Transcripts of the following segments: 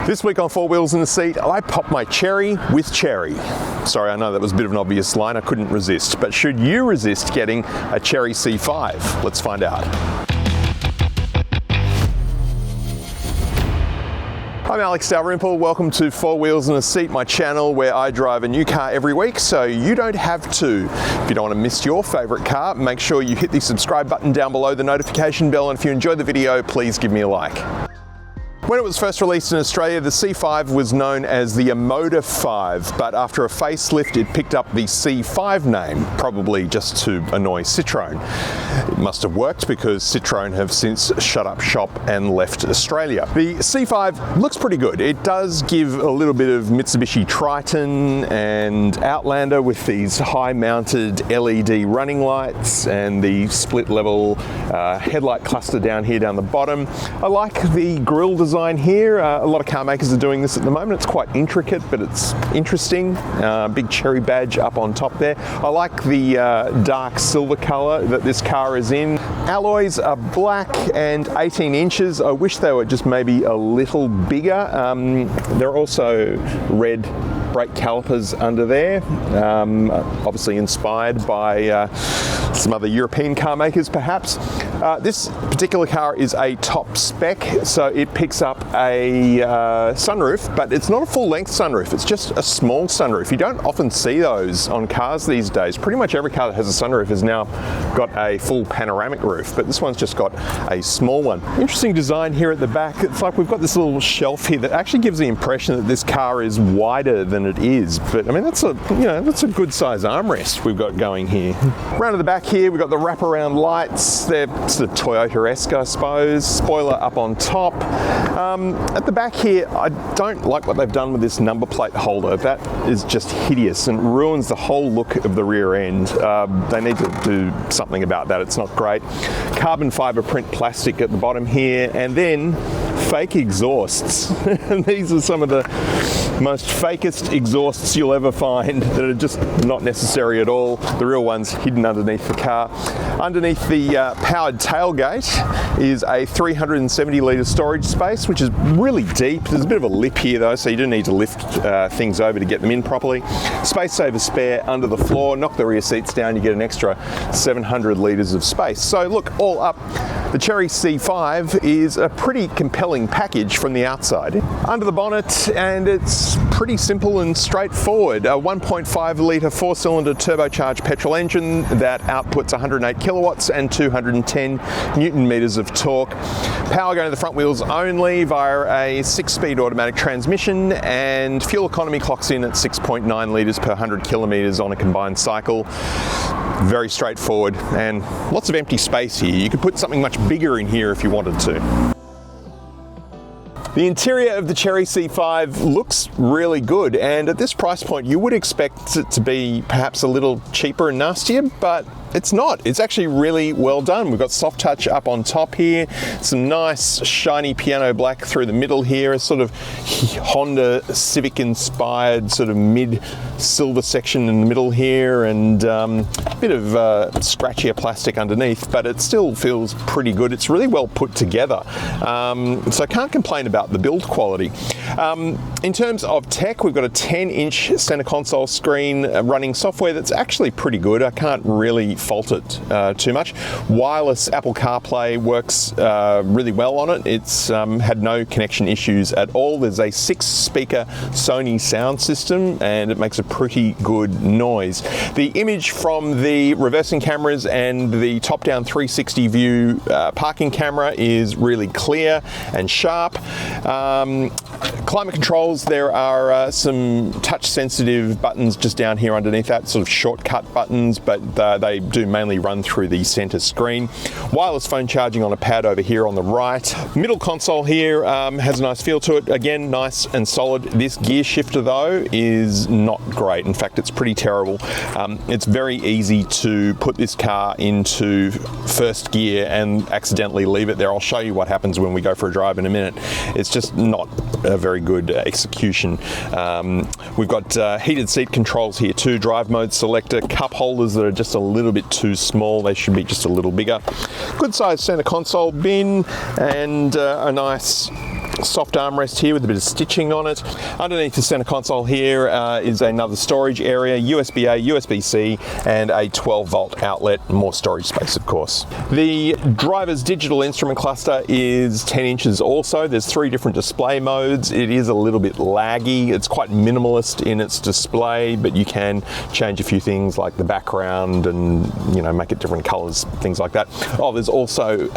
This week on Four Wheels in the Seat, I pop my Chery with Chery. Sorry, I know that was a bit of an obvious line, I couldn't resist. But should you resist getting a Chery C5? Let's find out. I'm Alex Dalrymple, welcome to Four Wheels in a Seat, my channel where I drive a new car every week so you don't have to. If you don't want to miss your favourite car, make sure you hit the subscribe button down below the notification bell, and if you enjoy the video, please give me a like. When it was first released in Australia, the C5 was known as the Emoda 5, but after a facelift it picked up the C5 name, probably just to annoy Citroën. It must have worked because Citroën have since shut up shop and left Australia. The C5 looks pretty good. It does give a little bit of Mitsubishi Triton and Outlander with these high-mounted LED running lights and the split-level headlight cluster down here down the bottom. I like the grille design here. A lot of car makers are doing this at the moment. It's quite intricate, but it's interesting. Big Chery badge up on top there. I like the dark silver color that this car is in. Alloys are black and 18 inches. I wish they were just maybe a little bigger. They're also red brake calipers under there, obviously inspired by some other European car makers perhaps. This particular car is a top spec, so it picks up a sunroof, but it's not a full-length sunroof, it's just a small sunroof. You don't often see those on cars these days. Pretty much every car that has a sunroof has now got a full panoramic roof, but this one's just got a small one. Interesting design here at the back. It's like we've got this little shelf here that actually gives the impression that this car is wider than it is, but I mean that's a good size armrest we've got going here. Round to the back here we've got the wraparound lights. They're sort of Toyota-esque, I suppose. Spoiler up on top. At the back here, I don't like what they've done with this number plate holder. That is just hideous and ruins the whole look of the rear end. They need to do something about that. It's not great. Carbon fiber print plastic at the bottom here, and then fake exhausts. These are some of the most fakest exhausts you'll ever find that are just not necessary at all. The real one's hidden underneath the car. Underneath the powered tailgate is a 370 litre storage space, which is really deep. There's a bit of a lip here though, so you do need to lift things over to get them in properly. Space saver spare under the floor. Knock the rear seats down, you get an extra 700 litres of space. So look, all up, the Chery C5 is a pretty compelling package from the outside. Under the bonnet, and it's pretty simple and straightforward. A 1.5 litre four-cylinder turbocharged petrol engine that outputs 108 kilowatts and 210 newton meters of torque. Power going to the front wheels only via a 6-speed automatic transmission, and fuel economy clocks in at 6.9 litres per 100 kilometres on a combined cycle. Very straightforward and lots of empty space here. You could put something much bigger in here if you wanted to. The interior of the Chery C5 looks really good, and at this price point you would expect it to be perhaps a little cheaper and nastier, but it's not. It's actually really well done. We've got soft touch up on top here, some nice shiny piano black through the middle here, a sort of Honda Civic inspired sort of mid silver section in the middle here, and a bit of scratchier plastic underneath, but it still feels pretty good. It's really well put together, so I can't complain about the build quality. In terms of tech, we've got a 10-inch center console screen running software that's actually pretty good. I can't really fault it too much. Wireless Apple CarPlay works really well on it. It's had no connection issues at all. There's a 6-speaker Sony sound system and it makes a pretty good noise. The image from the reversing cameras and the top-down 360 view parking camera is really clear and sharp. Climate controls, there are some touch-sensitive buttons just down here underneath that, sort of shortcut buttons, but they do mainly run through the center screen. Wireless phone charging on a pad over here on the right. Middle console here has a nice feel to it. Again, nice and solid. This gear shifter though is not great. In fact, it's pretty terrible. It's very easy to put this car into first gear and accidentally leave it there. I'll show you what happens when we go for a drive in a minute. It's just not a very good execution. We've got heated seat controls here too, drive mode selector, cup holders that are just a little bit too small. They should be just a little bigger. Good sized center console bin and a nice soft armrest here with a bit of stitching on it. Underneath the center console here is another storage area, USB-A, USB-C, and a 12-volt outlet, more storage space of course. The driver's digital instrument cluster is 10 inches also. There's 3 different display modes. It is a little bit laggy. It's quite minimalist in its display, but you can change a few things like the background and, you know, make it different colors, things like that. Oh, there's also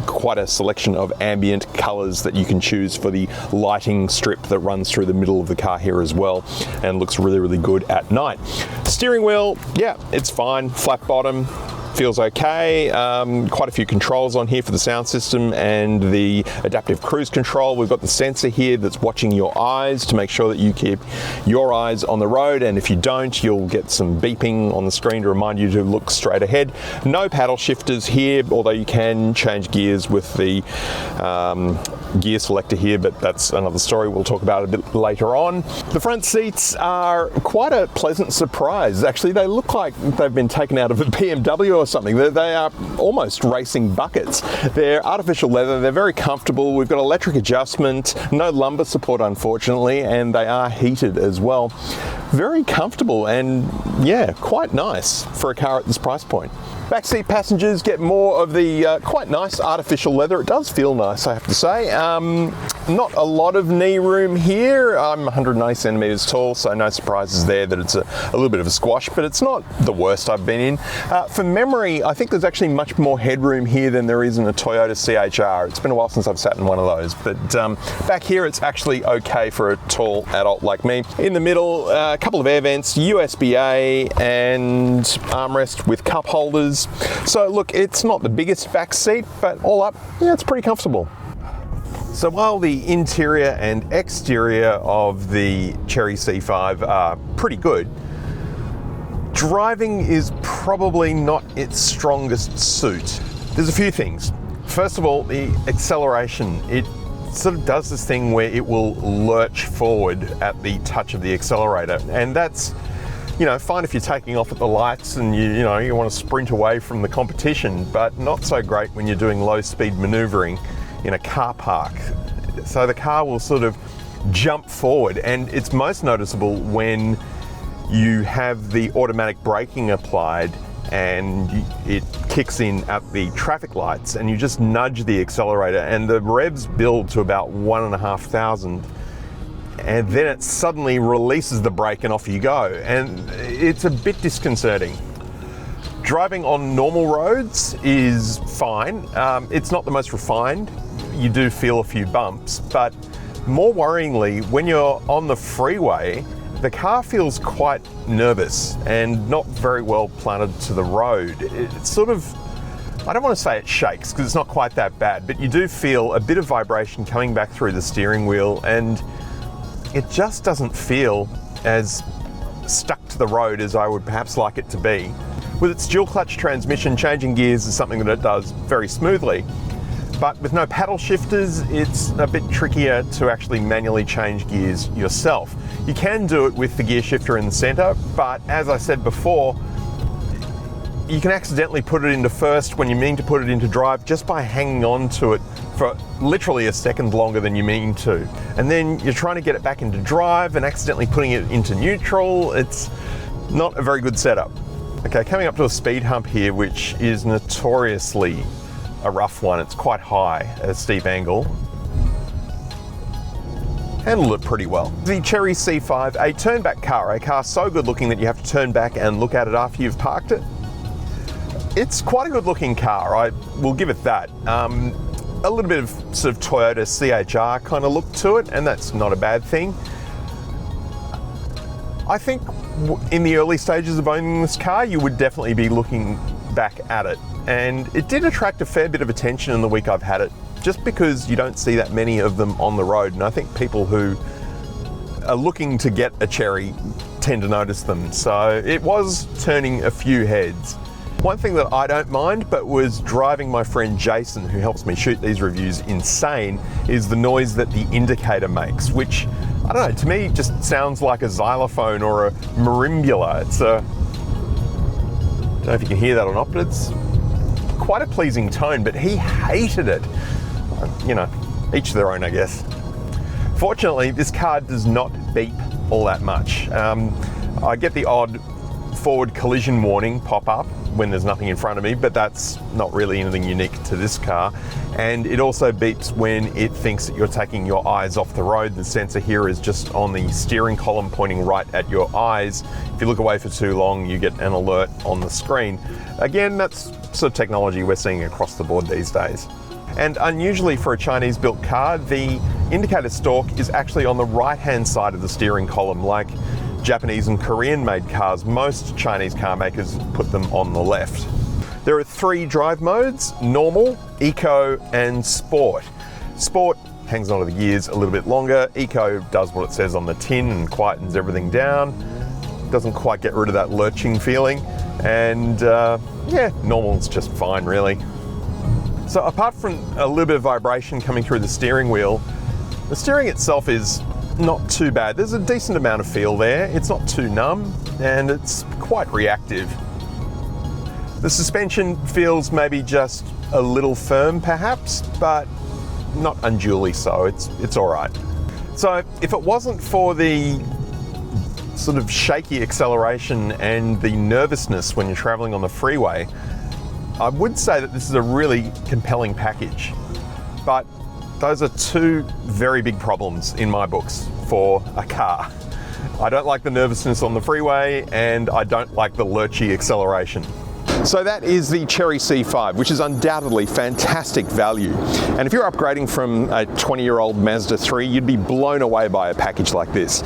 quite a selection of ambient colors that you can choose for the lighting strip that runs through the middle of the car here as well, and looks really, really good at night. Steering wheel, yeah, it's fine, flat bottom. Feels okay. Quite a few controls on here for the sound system and the adaptive cruise control. We've got the sensor here that's watching your eyes to make sure that you keep your eyes on the road, and if you don't, you'll get some beeping on the screen to remind you to look straight ahead. No paddle shifters here, although you can change gears with the gear selector here, but that's another story we'll talk about a bit later on. The front seats are quite a pleasant surprise. Actually, they look like they've been taken out of a BMW or something. They are almost racing buckets. They're artificial leather, they're very comfortable. We've got electric adjustment, no lumbar support unfortunately, and they are heated as well. Very comfortable and yeah, quite nice for a car at this price point. Backseat passengers get more of the quite nice artificial leather. It does feel nice, I have to say. Not a lot of knee room here. I'm 190 centimeters tall, so no surprises there that it's a little bit of a squash, but it's not the worst I've been in. For memory, I think there's actually much more headroom here than there is in a Toyota CHR. It's been a while since I've sat in one of those, but back here it's actually okay for a tall adult like me. In the middle, a couple of air vents, USB-A, and armrest with cup holders. So look, it's not the biggest back seat, but all up, yeah, it's pretty comfortable. So while the interior and exterior of the Chery C5 are pretty good, driving is probably not its strongest suit. There's a few things. First of all, the acceleration. It sort of does this thing where it will lurch forward at the touch of the accelerator, and that's, you know, fine if you're taking off at the lights and you want to sprint away from the competition, but not so great when you're doing low speed maneuvering in a car park. So the car will sort of jump forward, and it's most noticeable when you have the automatic braking applied and it kicks in at the traffic lights and you just nudge the accelerator and the revs build to about 1,500. And then it suddenly releases the brake and off you go. And it's a bit disconcerting. Driving on normal roads is fine. It's not the most refined. You do feel a few bumps, but more worryingly, when you're on the freeway, the car feels quite nervous and not very well planted to the road. It's sort of, I don't want to say it shakes because it's not quite that bad, but you do feel a bit of vibration coming back through the steering wheel, and it just doesn't feel as stuck to the road as I would perhaps like it to be. With its dual clutch transmission, changing gears is something that it does very smoothly, but with no paddle shifters, it's a bit trickier to actually manually change gears yourself. You can do it with the gear shifter in the center, but as I said before, you can accidentally put it into first when you mean to put it into drive just by hanging on to it for literally a second longer than you mean to. And then you're trying to get it back into drive and accidentally putting it into neutral. It's not a very good setup. Okay, coming up to a speed hump here, which is notoriously a rough one. It's quite high at a steep angle. Handled it pretty well. The Chery C5, a turn-back car, a car so good looking that you have to turn back and look at it after you've parked it. It's quite a good looking car, I will give it that. A little bit of sort of Toyota CHR kind of look to it, and that's not a bad thing. I think in the early stages of owning this car, you would definitely be looking back at it. And it did attract a fair bit of attention in the week I've had it, just because you don't see that many of them on the road. And I think people who are looking to get a Chery tend to notice them. So it was turning a few heads. One thing that I don't mind, but was driving my friend Jason, who helps me shoot these reviews, insane, is the noise that the indicator makes, which, I don't know, to me just sounds like a xylophone or a marimbula. It's a, I don't know if you can hear that or not, but it's quite a pleasing tone, but he hated it. You know, each their own, I guess. Fortunately, this car does not beep all that much. I get the odd forward collision warning pop up when there's nothing in front of me, but that's not really anything unique to this car. And it also beeps when it thinks that you're taking your eyes off the road. The sensor here is just on the steering column pointing right at your eyes. If you look away for too long, you get an alert on the screen. Again, that's sort of technology we're seeing across the board these days. And unusually for a Chinese built car, the indicator stalk is actually on the right-hand side of the steering column, like Japanese and Korean made cars. Most Chinese car makers put them on the left. There are 3 drive modes: normal, eco, and sport. Sport hangs on to the gears a little bit longer. Eco does what it says on the tin and quietens everything down. Doesn't quite get rid of that lurching feeling. And yeah, normal's just fine really. So apart from a little bit of vibration coming through the steering wheel, the steering itself is not too bad. There's a decent amount of feel there. It's not too numb and it's quite reactive. The suspension feels maybe just a little firm perhaps, but not unduly so. It's all right. So if it wasn't for the sort of shaky acceleration and the nervousness when you're traveling on the freeway, I would say that this is a really compelling package. But those are 2 very big problems in my books for a car. I don't like the nervousness on the freeway and I don't like the lurchy acceleration. So that is the Chery C5, which is undoubtedly fantastic value. And if you're upgrading from a 20-year-old Mazda 3, you'd be blown away by a package like this.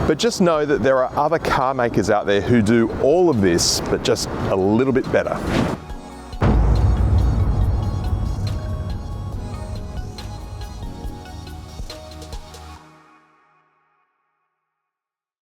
But just know that there are other car makers out there who do all of this, but just a little bit better.